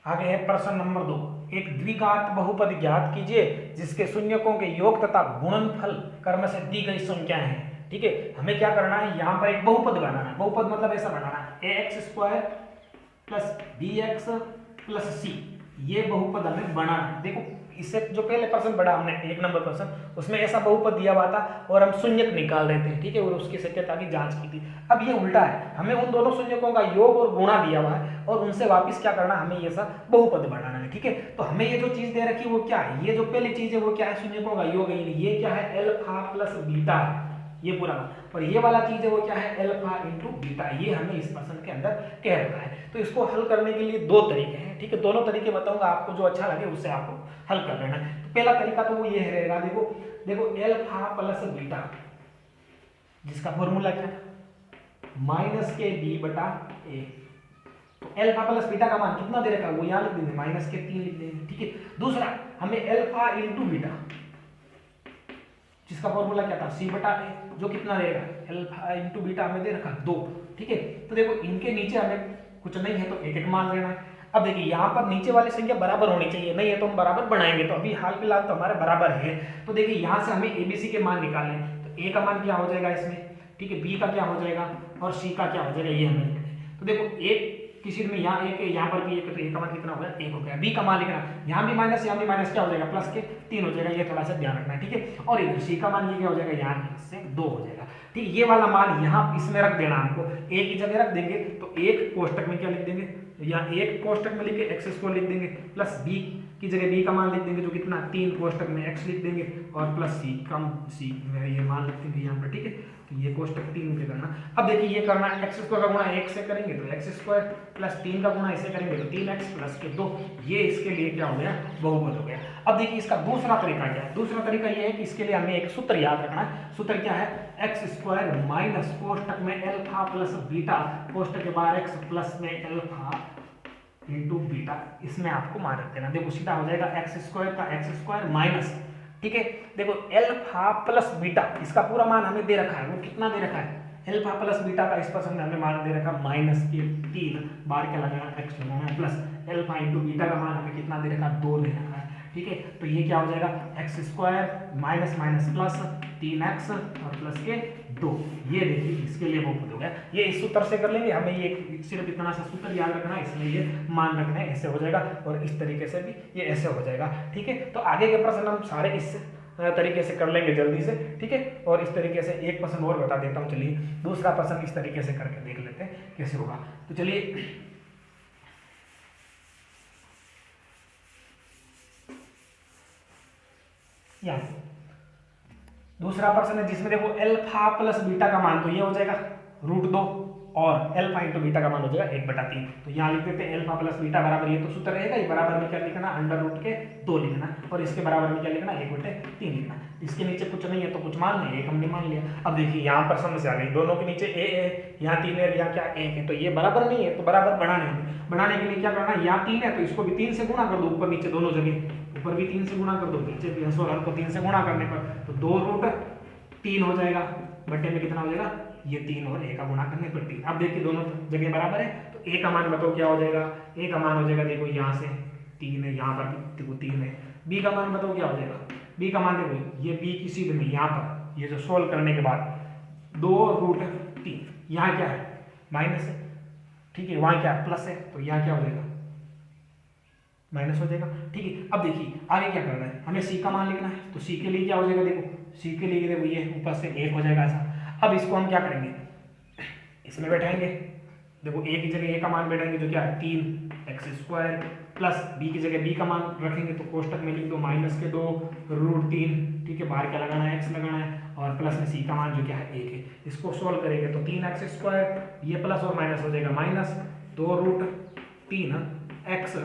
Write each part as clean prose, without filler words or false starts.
आगे है प्रश्न नंबर 2। एक द्विघात बहुपद ज्ञात कीजिए जिसके शून्यकों के योग तथा गुणनफल क्रम से दी गई संख्याएं हैं। ठीक है, हमें क्या करना है, यहाँ पर एक बहुपद बनाना है। बहुपद मतलब ऐसा बनाना है ax² plus bx plus c, ये बहुपद हमें बनाना है। देखो इससे जो पहले प्रश्न पढ़ा हमने 1 नंबर प्रश्न, उसमें ऐसा बहुपद दिया हुआ था और हम शून्यक निकाल रहे थे। ठीक है, और उसकी सत्यता की जांच की थी। अब ये उल्टा है, हमें उन दोनों शून्यकों का योग और गुणा दिया हुआ है और उनसे वापस क्या करना, हमें ये सब बहुपद बनाना है। ठीक है, तो हमें ये जो चीज दे रखी है वो क्या है, ये जो पहली चीज है वो क्या है, शून्यकों का योग है। ये क्या है, अल्फा प्लस बीटा है, ये पूरा। और ये वाला चीज है वो क्या है, अल्फा इंटू बीटा। ये हमें इस प्रश्न के अंदर कह रखा है। तो इसको हल करने के लिए 2 तरीके हैं। ठीक है, दोनों तरीके बताऊंगा, आपको जो अच्छा लगे उससे आपको हल कर लेना है। तो पहला तरीका तो वो ये रहेगा, देखो अल्फा प्लस बीटा, जिसका फॉर्मूला क्या है, माइनस के बी बटा ए। तो अल्फा प्लस बीटा का मान कितना दे रखा है वो यहाँ लिख देंगे, माइनस के 3 लिख देंगे। ठीक है, दूसरा हमें अल्फा इंटू बीटा, जिसका फॉर्मूला क्या था, सी बटा ए, जो कितना रहेगा, अल्फा इंटू बीटा हमें दे रखा 2। ठीक है, तो देखो इनके नीचे हमें कुछ नहीं है तो एक एक मान लेना है। अब देखिए यहाँ पर नीचे वाली संख्या बराबर होनी चाहिए, नहीं है तो हम बराबर बनाएंगे। तो अभी हाल फिलहाल तो हमारे बराबर है। तो देखिए यहाँ से हमें एबीसी के मान निकालने, तो ए का मान क्या हो जाएगा इसमें, ठीक है, बी का क्या हो जाएगा और सी का क्या हो जाएगा, ये हमें लिखना है। तो देखो एक किसी में यहाँ एक है, यहाँ पर भी एक है, तो ए का मान कितना हो गया, 1 हो गया। बी का मान लिखना, यहाँ भी माइनस यहाँ भी माइनस, क्या हो जाएगा, प्लस के 3 हो जाएगा। ये थोड़ा सा ध्यान रखना है। ठीक है, और इधर सी का मान ये क्या हो जाएगा, यहाँ से 2 हो जाएगा। ठीक है, ये वाला मान यहाँ इसमें रख देना हमको, ए की जगह रख देंगे। तो एक कोष्टक में क्या लिख देंगे, या एक कोष्टक में लिख के x² लिख देंगे, प्लस b की जगह b का मान लिख देंगे जो कितना 3 कोष्टक में x लिख देंगे, और प्लस c में ये मान लिख देंगे यहाँ पर। ठीक है, तो ये कोष्टक 3 पे करना। अब देखिए ये करना है, x² का गुणा 1 से करेंगे तो x² प्लस 3 का गुणा इसे करेंगे तो 3x प्लस के 2, ये इसके लिए क्या हो गया, बहुपद हो गया। अब देखिए इसका दूसरा तरीका क्या है, दूसरा तरीका ये है कि इसके लिए हमें एक सूत्र याद रखना है। सूत्र क्या है, x² माइनस कोष्टक में अल्फा प्लस बीटा, कोष्टक के बाहर x प्लस में अल्फा इंटू बीटा, इसमें आपको मान रख देना। देखो सीधा हो जाएगा x² का x² माइनस, ठीक है, देखो अल्फा प्लस बीटा, इसका पूरा मान हमें दे रखा है, वो कितना दे रखा है, अल्फा प्लस बीटा का इस प्रश्न में हमें मान दे रखा माइनस के 3 बार क्या लगाना, x लगाना है, प्लस अल्फा इंटू बीटा का मान हमें कितना दे रखा, 2 दे रखा है। ठीक है, तो ये क्या हो जाएगा, x² minus minus plus 3x और प्लस के 2, ये देखिए इसके लिए बहुपद हो गया। ये इस सूत्र से कर लेंगे, हमें ये सिर्फ इतना सा सूत्र याद रखना है, इसमें ये मान रखना है, ऐसे हो जाएगा। और इस तरीके से भी ये ऐसे हो जाएगा। ठीक है, तो आगे के प्रश्न हम सारे इस तरीके से कर लेंगे जल्दी से। ठीक है, और इस तरीके से एक प्रश्न और बता देता हूँ। चलिए दूसरा प्रश्न इस तरीके से करके देख लेते हैं कैसे होगा। तो चलिए यहाँ दूसरा प्रश्न है जिसमें देखो अल्फा प्लस बीटा का मान, तो ये हो जाएगा √2 और अल्फा इंटू बीटा का मान हो जाएगा 1/3। तो यहाँ लिख देते हैं अल्फा प्लस बीटा बराबर, ये तो सूत्र रहेगा, ये बराबर में क्या लिखना, √2 लिखना, और इसके बराबर में क्या लिखना, 1/3 लिखना। इसके नीचे कुछ नहीं है तो कुछ मान लें, एक हमने मान लिया। अब देखिए यहाँ पर समस्या आ गई, दोनों के नीचे a है, यहाँ 3 है, यहाँ क्या 1 है, तो ये बराबर नहीं है, तो बराबर बनाने के लिए क्या करना है, यहाँ 3 है तो इसको भी 3 से गुणा कर दो, ऊपर नीचे दोनों जगह, ऊपर भी 3 से गुणा कर दो, नीचे भी हर को 3 से गुणा करने पर तो 2√3 हो जाएगा, बट्टे में कितना हो जाएगा, ये 3 और a का गुणा करने पर 3। अब देखिए दोनों जगह बराबर है, तो a का मान बताओ क्या हो जाएगा, a का मान हो जाएगा, देखो यहाँ से 3 है, यहाँ पर देखो 3 है। b का मान बताओ क्या हो जाएगा, b का मान देखो ये b की सीध में यहाँ पर, ये जो सोल्व करने के बाद 2√3, यहाँ क्या है, माइनस है, ठीक है, वहाँ क्या प्लस है, तो यहाँ क्या हो जाएगा, माइनस हो जाएगा। ठीक है, अब देखिए आगे क्या करना है, हमें c का मान लिखना है, तो c के लिए क्या हो जाएगा, देखो c के लिए देखो ये ऊपर से 1 हो जाएगा ऐसा। अब इसको हम क्या करेंगे, इसमें बैठाएंगे, देखो a की जगह a का मान बैठाएंगे जो क्या है 3x² प्लस b की जगह b का मान रखेंगे, तो कोष्टक में लिख दो माइनस के 2√3, ठीक है, बाहर क्या लगाना है, x लगाना है, और प्लस में c का मान जो क्या है 1 है। इसको सोल्व करेंगे तो 3x², ये प्लस और माइनस हो जाएगा माइनस 2√3x,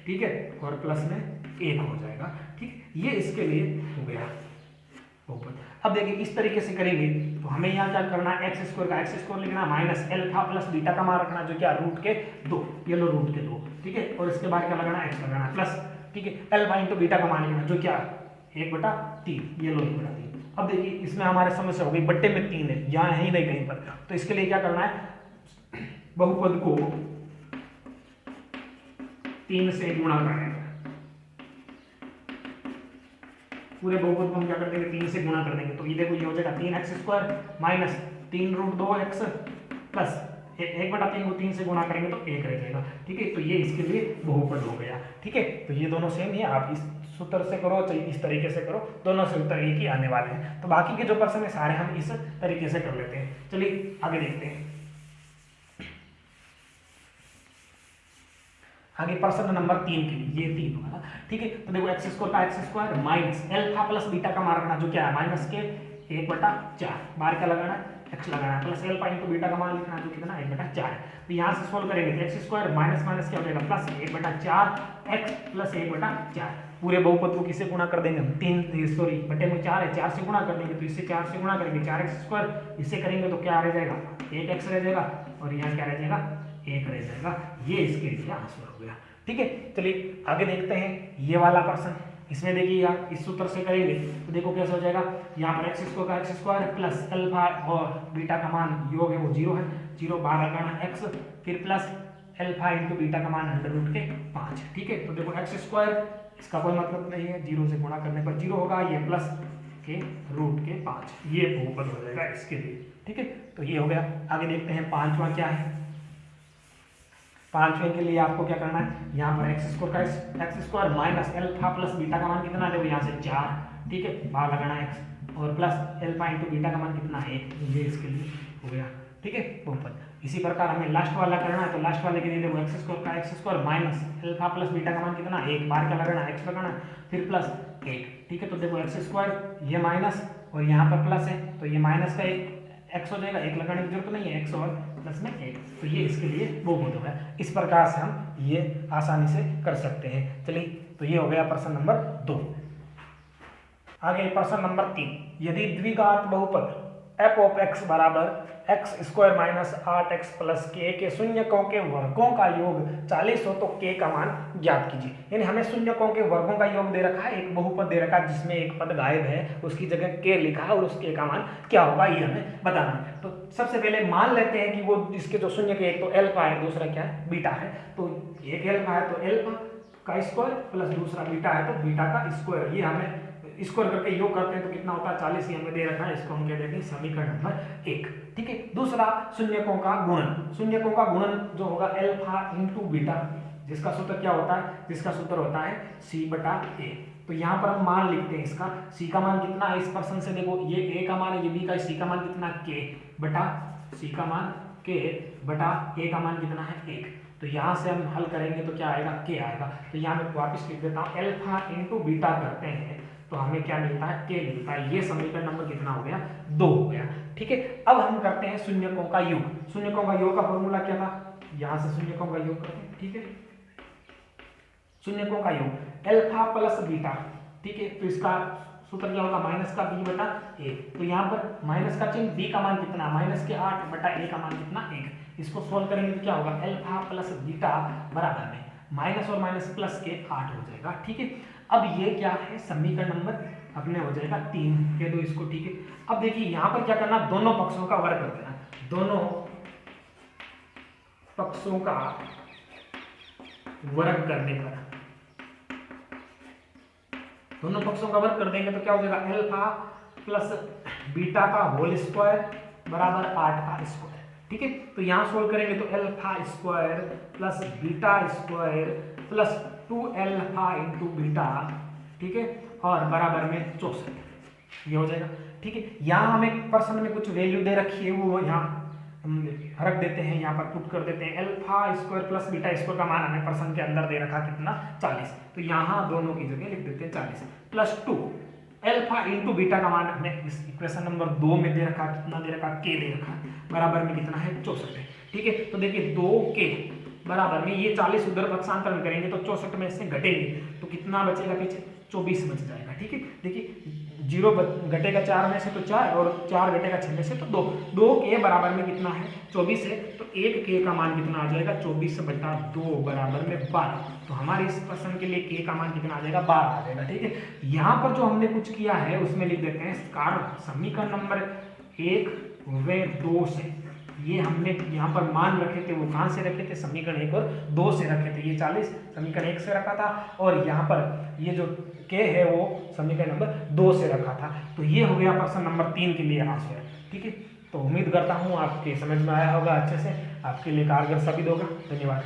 ठीक है, और प्लस में 1 हो जाएगा। ठीक, ये इसके लिए हो गया बहुपद। अब देखिए इस तरीके से करेंगे तो हमें यहाँ क्या करना है, x² का x² लिखना, माइनस अल्फा प्लस बीटा का मान रखना जो क्या √2, ये लो √2, ठीक है, और इसके बाद क्या लगाना, x लगाना प्लस, ठीक है, अल्फा इंटू बीटा का मान लिखना जो क्या 1/3, ये लो 1/3। अब देखिए इसमें हमारे समस्या हो गई, बट्टे में 3 है, यहाँ है ही नहीं कहीं पर, तो इसके लिए क्या करना है, बहुपद को 3 से गुणा करेंगे, पूरे बहुपद को हम क्या कर देंगे 3 से गुणा कर देंगे। तो ये देखो ये हो जाएगा 3x² माइनस 3√2x प्लस 1/3 को 3 से गुणा करेंगे तो 1 रह जाएगा। ठीक है, तो ये इसके लिए बहुपद हो गया। ठीक है, तो ये दोनों सेम ही है, आप इस सूत्र से करो चाहे इस तरीके से करो, दोनों से उत्तर एक ही आने वाले हैं। तो बाकी के जो प्रश्न है सारे हम इस तरीके से कर लेते हैं। चलिए आगे देखते हैं। आगे प्रश्न नंबर 3 के लिए, ये 3 होगा। ठीक है, तो देखो x² का x² minus alpha plus beta का मान रखना, जो क्या है माइनस के 1/4, बाहर क्या लगाना है x लगाना है, प्लस अल्फा इंटू बीटा का मान लिखना जो कितना 1/4 है। तो यहाँ से सोल्व करेंगे तो x² माइनस माइनस क्या हो जाएगा प्लस 1/4 x प्लस 1/4, पूरे बहुपद को किससे गुणा कर देंगे हम 3 सॉरी बटे में 4 है, 4 से गुणा कर देंगे, तो इससे 4 से गुणा करेंगे 4x², इससे करेंगे तो क्या रह जाएगा 1x रह जाएगा, और यहाँ क्या रह जाएगा 1 रह जाएगा। ये इसके लिए आंसर हो गया। ठीक है, चलिए आगे देखते हैं ये वाला प्रश्न। इसमें देखिएगा इस सूत्र से करेंगे तो देखो कैसे हो जाएगा, यहाँ पर x² का x² प्लस अल्फा और बीटा का मान योग है वो 0 है, 0 बाहर लगाना x, फिर प्लस अल्फा इंटू बीटा का मान √5। ठीक है, तो देखो x² इसका कोई मतलब नहीं है, 0 से गुणा करने पर 0 होगा, ये प्लस के √5, ये बहुपद हो जाएगा इसके लिए। ठीक है, तो ये हो गया। आगे देखते हैं पांचवा क्या है। पांचवें के लिए आपको क्या करना है, यहाँ पर x² minus alpha plus beta का मान कितना, देखो यहाँ से 4, ठीक है, बाहर लगाना x, और प्लस अल्फा इंटू बीटा का मान कितना है, ये इसके लिए हो गया। ठीक है, बहुपद। इसी प्रकार हमें लास्ट वाला करना है, तो लास्ट वाले के लिए देखो x² का x² minus alpha plus beta का मान कितना 1, बाहर क्या लगाना x लगाना, फिर प्लस 1। ठीक है, तो देखो x² ये माइनस और यहाँ पर प्लस है, तो ये माइनस का 1 हो जाएगा, 1 लगाने की जरूरत नहीं है, x और प्लस में 1, तो ये इसके लिए बहुपद हो गया। इस प्रकार से हम ये आसानी से कर सकते हैं। चलिए, तो ये हो गया प्रश्न नंबर 2। आगे प्रश्न नंबर 3, यदि द्विघात बहुपद f ऑफ x बराबर x² minus 8x plus k के शून्यकों के वर्गों का योग 40 हो तो k का मान ज्ञात कीजिए। यानी हमें शून्यकों के वर्गों का योग दे रखा है, एक बहुपद दे रखा है जिसमें एक पद गायब है, उसकी जगह k लिखा है और उस k का मान क्या होगा ये हमें बताना है। तो सबसे पहले मान लेते हैं कि वो इसके जो शून्य के, एक तो अल्फा है, दूसरा क्या है बीटा है, तो एक अल्फा है तो अल्फा का स्क्वायर प्लस दूसरा बीटा है तो बीटा का स्क्वायर, ये हमें स्क्वायर करके योग करते हैं तो कितना होता है 40, ये हमें दे रखा है, इसको हम कह देते हैं समीकरण नंबर 1। ठीक है, दूसरा शून्यकों का गुणन, शून्यकों का गुणन जो होगा अल्फा इंटू बीटा, जिसका सूत्र क्या होता है, जिसका सूत्र होता है c/a। तो यहाँ पर हम मान लिखते हैं, इसका c का मान कितना है इस प्रश्न से, देखो ये a का मान है, ये b का, c का मान कितना k बटा c का मान k बटा a का मान कितना है 1। तो यहाँ से हम हल करेंगे तो क्या आएगा k आएगा। तो यहाँ मैं वापस लिख देता हूँ, अल्फा इंटू बीटा करते हैं तो हमें क्या मिलता है k मिलता है। ये समीकरण नंबर कितना हो गया 2 हो गया। ठीक है, अब हम करते हैं शून्यकों का योग। शून्यकों का योग का फॉर्मूला क्या था, यहाँ से शून्यकों का योग करते हैं। ठीक है, शून्यकों का योग अल्फा प्लस बीटा, ठीक है, तो इसका सूत्र क्या होगा माइनस का b बटा a। तो यहाँ पर माइनस का चिन्ह, b का मान कितना माइनस के 8 बटा a का मान कितना 1। इसको सोल्व करेंगे तो क्या होगा अल्फा प्लस बीटा बराबर में माइनस और माइनस प्लस के 8 हो जाएगा। ठीक है, अब ये क्या है समीकरण नंबर अपने हो जाएगा 3 के 2 इसको। ठीक है, अब देखिए यहाँ पर क्या करना, दोनों पक्षों का वर्ग कर देना, दोनों पक्षों का वर्ग करने पर, दोनों पक्षों का वर्ग कर देंगे तो क्या हो जाएगा अल्फा प्लस बीटा का होल स्क्वायर बराबर 8 का स्क्वायर। ठीक है, तो यहाँ सोल्व करेंगे तो alpha square plus beta square plus 2 alpha into beta, ठीक है, और बराबर में 64 ये हो जाएगा। ठीक है, यहाँ हमें प्रश्न में कुछ वैल्यू दे रखी है, वो यहाँ हम रख देते हैं, यहाँ पर पुट कर देते हैं। Alpha square plus beta square का मान हमें प्रश्न के अंदर दे रखा कितना 40, तो यहाँ दोनों की जगह लिख देते हैं 40 प्लस 2 अल्फा इंटू बीटा का मान हमें इस इक्वेशन नंबर 2 में दे रखा, कितना दे रखा k दे रखा, बराबर में कितना है 64 है। ठीक है, तो देखिए 2k बराबर में ये 40 उधर पक्षांतरण करेंगे तो 64 में से घटेंगे तो कितना बचेगा पीछे 24 बच जाएगा। ठीक है, देखिए 0 घटेगा 4 में से तो 4 और 4 घटेगा 6 में से तो 2, 2k बराबर में कितना है 24 है, तो 1k का मान कितना आ जाएगा 24/2 बराबर में 12। तो हमारे इस प्रश्न के लिए k का मान कितना आ जाएगा 12 आ जाएगा। ठीक है, यहाँ पर जो हमने कुछ किया है उसमें लिख देते हैं कारण समीकरण नंबर 1 व 2 से ये हमने यहाँ पर मान रखे थे, वो कहाँ से रखे थे, समीकरण 1 और 2 से रखे थे। ये 40 समीकरण 1 से रखा था और यहाँ पर ये जो k है वो समीकरण नंबर 2 से रखा था। तो ये हो गया प्रश्न नंबर 3 के लिए आंसर। ठीक है, तो उम्मीद करता हूँ आपके समझ में आया होगा अच्छे से, आपके लिए कारगर साबित होगा। धन्यवाद।